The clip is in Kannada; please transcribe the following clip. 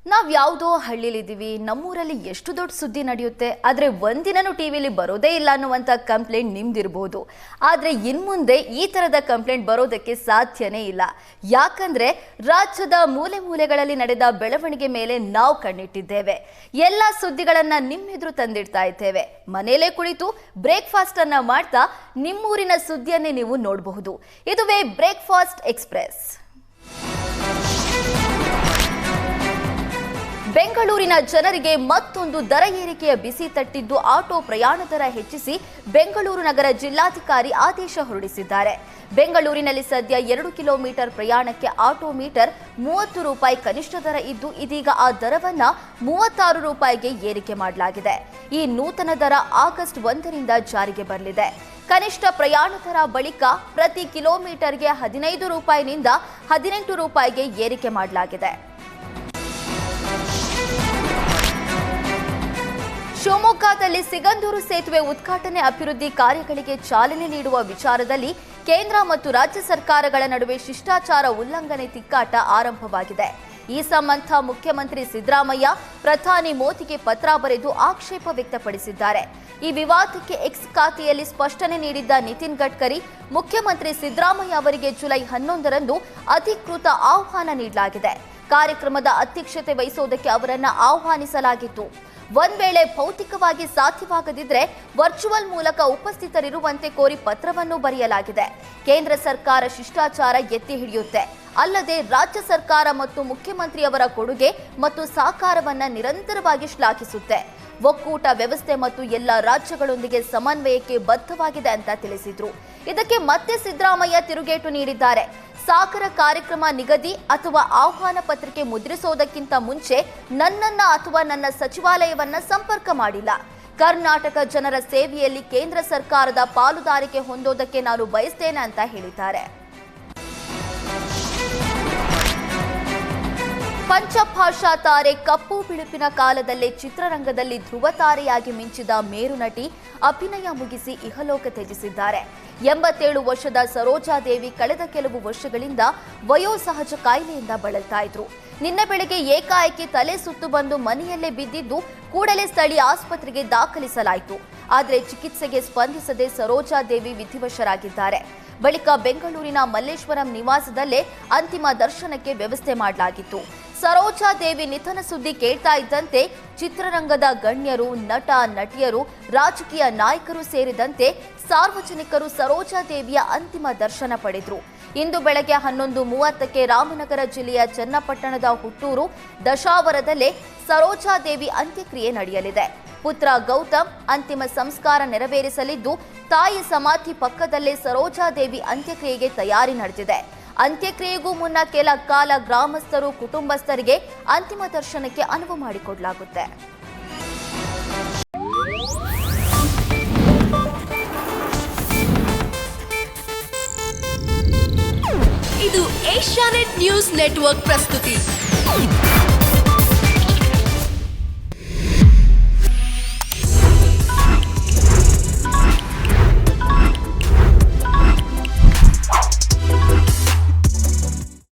ನಾವು ಯಾವುದೋ ಹಳ್ಳಿಲಿದ್ದೀವಿ, ನಮ್ಮೂರಲ್ಲಿ ಎಷ್ಟು ದೊಡ್ಡ ಸುದ್ದಿ ನಡೆಯುತ್ತೆ, ಆದರೆ ಒಂದಿನನೂ ಟಿವಿಲಿ ಬರೋದೇ ಇಲ್ಲ ಅನ್ನುವಂಥ ಕಂಪ್ಲೇಂಟ್ ನಿಮ್ದಿರ್ಬೋದು. ಆದರೆ ಇನ್ಮುಂದೆ ಈ ಥರದ ಕಂಪ್ಲೇಂಟ್ ಬರೋದಕ್ಕೆ ಸಾಧ್ಯನೇ ಇಲ್ಲ. ಯಾಕಂದ್ರೆ ರಾಜ್ಯದ ಮೂಲೆ ಮೂಲೆಗಳಲ್ಲಿ ನಡೆದ ಬೆಳವಣಿಗೆ ಮೇಲೆ ನಾವು ಕಣ್ಣಿಟ್ಟಿದ್ದೇವೆ. ಎಲ್ಲ ಸುದ್ದಿಗಳನ್ನ ನಿಮ್ಮೆದುರು ತಂದಿಡ್ತಾ ಇದ್ದೇವೆ. ಮನೆಯಲ್ಲೇ ಕುಳಿತು ಬ್ರೇಕ್ಫಾಸ್ಟ್ ಅನ್ನ ಮಾಡ್ತಾ ನಿಮ್ಮೂರಿನ ಸುದ್ದಿಯನ್ನೇ ನೀವು ನೋಡಬಹುದು. ಇದುವೇ ಬ್ರೇಕ್ಫಾಸ್ಟ್ ಎಕ್ಸ್ಪ್ರೆಸ್. ಬೆಂಗಳೂರಿನ ಜನರಿಗೆ ಮತ್ತೊಂದು ದರ ಏರಿಕೆಯ ಬಿಸಿ ತಟ್ಟಿದ್ದು ಆಟೋ ಪ್ರಯಾಣ ದರ ಹೆಚ್ಚಿಸಿ ಬೆಂಗಳೂರು ನಗರ ಜಿಲ್ಲಾಧಿಕಾರಿ ಆದೇಶ ಹೊರಡಿಸಿದ್ದಾರೆ. ಬೆಂಗಳೂರಿನಲ್ಲಿ ಸದ್ಯ 2 ಕಿಲೋಮೀಟರ್ ಪ್ರಯಾಣಕ್ಕೆ ಆಟೋ ಮೀಟರ್ 30 ರೂಪಾಯಿ ಕನಿಷ್ಠ ದರ ಇದ್ದು, ಇದೀಗ ಆ ದರವನ್ನ 36 ರೂಪಾಯಿಗೆ ಏರಿಕೆ ಮಾಡಲಾಗಿದೆ. ಈ ನೂತನ ದರ ಆಗಸ್ಟ್ 1ರಿಂದ ಜಾರಿಗೆ ಬರಲಿದೆ. ಕನಿಷ್ಠ ಪ್ರಯಾಣ ದರ ಬಳಿಕ ಪ್ರತಿ ಕಿಲೋಮೀಟರ್ಗೆ 15 ರೂಪಾಯಿನಿಂದ 18 ರೂಪಾಯಿಗೆ ಏರಿಕೆ ಮಾಡಲಾಗಿದೆ. ಶಿವಮೊಗ್ಗದಲ್ಲಿ ಸಿಗಂದೂರು ಸೇತುವೆ ಉದ್ಘಾಟನೆ ಅಭಿವೃದ್ಧಿ ಕಾರ್ಯಗಳಿಗೆ ಚಾಲನೆ ನೀಡುವ ವಿಚಾರದಲ್ಲಿ ಕೇಂದ್ರ ಮತ್ತು ರಾಜ್ಯ ಸರ್ಕಾರಗಳ ನಡುವೆ ಶಿಷ್ಟಾಚಾರ ಉಲ್ಲಂಘನೆ ತಿಕ್ಕಾಟ ಆರಂಭವಾಗಿದೆ. ಈ ಸಂಬಂಧ ಮುಖ್ಯಮಂತ್ರಿ ಸಿದ್ದರಾಮಯ್ಯ ಪ್ರಧಾನಿ ಮೋದಿಗೆ ಪತ್ರ ಬರೆದು ಆಕ್ಷೇಪ ವ್ಯಕ್ತಪಡಿಸಿದ್ದಾರೆ. ಈ ವಿವಾದಕ್ಕೆ ಎಕ್ಸ್ ಖಾತೆಯಲ್ಲಿ ಸ್ಪಷ್ಟನೆ ನೀಡಿದ್ದ ನಿತಿನ್ ಗಡ್ಕರಿ, ಮುಖ್ಯಮಂತ್ರಿ ಸಿದ್ದರಾಮಯ್ಯ ಅವರಿಗೆ ಜುಲೈ 11ರಂದು ಅಧಿಕೃತ ಆಹ್ವಾನ ನೀಡಲಾಗಿದೆ. ಕಾರ್ಯಕ್ರಮದ ಅಧ್ಯಕ್ಷತೆ ವಹಿಸುವುದಕ್ಕೆ ಅವರನ್ನು ಆಹ್ವಾನಿಸಲಾಗಿತ್ತು. ಒಂದ್ ವೇಳೆ ಭೌತಿಕವಾಗಿ ಸಾಧ್ಯವಾಗದಿದ್ರೆ ವರ್ಚುವಲ್ ಮೂಲಕ ಉಪಸ್ಥಿತರಿರುವಂತೆ ಕೋರಿ ಪತ್ರವನ್ನು ಬರೆಯಲಾಗಿದೆ. ಕೇಂದ್ರ ಸರ್ಕಾರ ಶಿಷ್ಟಾಚಾರ ಎತ್ತಿ ಹಿಡಿಯುತ್ತೆ. ಅಲ್ಲದೆ ರಾಜ್ಯ ಸರ್ಕಾರ ಮತ್ತು ಮುಖ್ಯಮಂತ್ರಿಯವರ ಕೊಡುಗೆ ಮತ್ತು ಸಹಕಾರವನ್ನ ನಿರಂತರವಾಗಿ ಶ್ಲಾಘಿಸುತ್ತೆ. ಒಕ್ಕೂಟ ವ್ಯವಸ್ಥೆ ಮತ್ತು ಎಲ್ಲ ರಾಜ್ಯಗಳೊಂದಿಗೆ ಸಮನ್ವಯಕ್ಕೆ ಬದ್ಧವಾಗಿದೆ ಅಂತ ತಿಳಿಸಿದ್ರು. ಇದಕ್ಕೆ ಮತ್ತೆ ಸಿದ್ದರಾಮಯ್ಯ ತಿರುಗೇಟು ನೀಡಿದ್ದಾರೆ. ಸಾಗರ ಕಾರ್ಯಕ್ರಮ ನಿಗದಿ ಅಥವಾ ಆಹ್ವಾನ ಪತ್ರಿಕೆ ಮುದ್ರಿಸೋದಕ್ಕಿಂತ ಮುಂಚೆ ನನ್ನನ್ನ ಅಥವಾ ನನ್ನ ಸಚಿವಾಲಯವನ್ನ ಸಂಪರ್ಕ ಮಾಡಿಲ್ಲ. ಕರ್ನಾಟಕ ಜನರ ಸೇವೆಯಲ್ಲಿ ಕೇಂದ್ರ ಸರ್ಕಾರದ ಪಾಲುದಾರಿಕೆ ಹೊಂದೋದಕ್ಕೆ ನಾನು ಬಯಸ್ತೇನೆ ಅಂತ ಹೇಳಿದ್ದಾರೆ. ಪಂಚಭಾಷಾ ತಾರೆ ಕಪ್ಪು ಬಿಳುಪಿನ ಕಾಲದಲ್ಲೇ ಚಿತ್ರರಂಗದಲ್ಲಿ ಧ್ರುವ ತಾರೆಯಾಗಿ ಮಿಂಚಿದ ಮೇರು ನಟಿ ಅಭಿನಯ ಮುಗಿಸಿ ಇಹಲೋಕ ತ್ಯಜಿಸಿದ್ದಾರೆ. 87 ವರ್ಷದ ಸರೋಜಾದೇವಿ ಕಳೆದ ಕೆಲವು ವರ್ಷಗಳಿಂದ ವಯೋಸಹಜ ಕಾಯಿಲೆಯಿಂದ ಬಳಲ್ತಾ ಇದ್ರು. ನಿನ್ನೆ ಬೆಳಗ್ಗೆ ಏಕಾಏಕಿ ತಲೆ ಸುತ್ತು ಬಂದು ಮನೆಯಲ್ಲೇ ಬಿದ್ದಿದ್ದು ಕೂಡಲೇ ಸ್ಥಳೀಯ ಆಸ್ಪತ್ರೆಗೆ ದಾಖಲಿಸಲಾಯಿತು. ಆದರೆ ಚಿಕಿತ್ಸೆಗೆ ಸ್ಪಂದಿಸದೆ ಸರೋಜಾದೇವಿ ವಿಧಿವಶರಾಗಿದ್ದಾರೆ. ಬಳಿಕ ಬೆಂಗಳೂರಿನ ಮಲ್ಲೇಶ್ವರಂ ನಿವಾಸದಲ್ಲೇ ಅಂತಿಮ ದರ್ಶನಕ್ಕೆ ವ್ಯವಸ್ಥೆ ಮಾಡಲಾಗಿತ್ತು. ಸರೋಜಾದೇವಿ ನಿಧನ ಸುದ್ದಿ ಕೇಳ್ತಾ ಇದ್ದಂತೆ ಚಿತ್ರರಂಗದ ಗಣ್ಯರು, ನಟ ನಟಿಯರು, ರಾಜಕೀಯ ನಾಯಕರು ಸೇರಿದಂತೆ ಸಾರ್ವಜನಿಕರು ಸರೋಜಾದೇವಿಯ ಅಂತಿಮ ದರ್ಶನ ಪಡೆದರು. ಇಂದು ಬೆಳಗ್ಗೆ 11:30ಕ್ಕೆ ರಾಮನಗರ ಜಿಲ್ಲೆಯ ಚನ್ನಪಟ್ಟಣದ ಹುಟ್ಟೂರು ದಶಾವರದಲ್ಲೇ ಸರೋಜಾದೇವಿ ಅಂತ್ಯಕ್ರಿಯೆ ನಡೆಯಲಿದೆ. ಪುತ್ರ ಗೌತಮ್ ಅಂತಿಮ ಸಂಸ್ಕಾರ ನೆರವೇರಿಸಲಿದ್ದು, ತಾಯಿ ಸಮಾಧಿ ಪಕ್ಕದಲ್ಲೇ ಸರೋಜಾದೇವಿ ಅಂತ್ಯಕ್ರಿಯೆಗೆ ತಯಾರಿ ನಡೆದಿದೆ. ಅಂತ್ಯಕ್ರಿಯೆಗೂ ಮುನ್ನ ಕೆಲ ಕಾಲ ಗ್ರಾಮಸ್ಥರು, ಕುಟುಂಬಸ್ಥರಿಗೆ ಅಂತಿಮ ದರ್ಶನಕ್ಕೆ ಅನುವು ಮಾಡಿಕೊಡಲಾಗುತ್ತೆ. ಇದು ಏಷ್ಯಾನೆಟ್ ನ್ಯೂಸ್ ನೆಟ್ವರ್ಕ್ ಪ್ರಸ್ತುತಿ.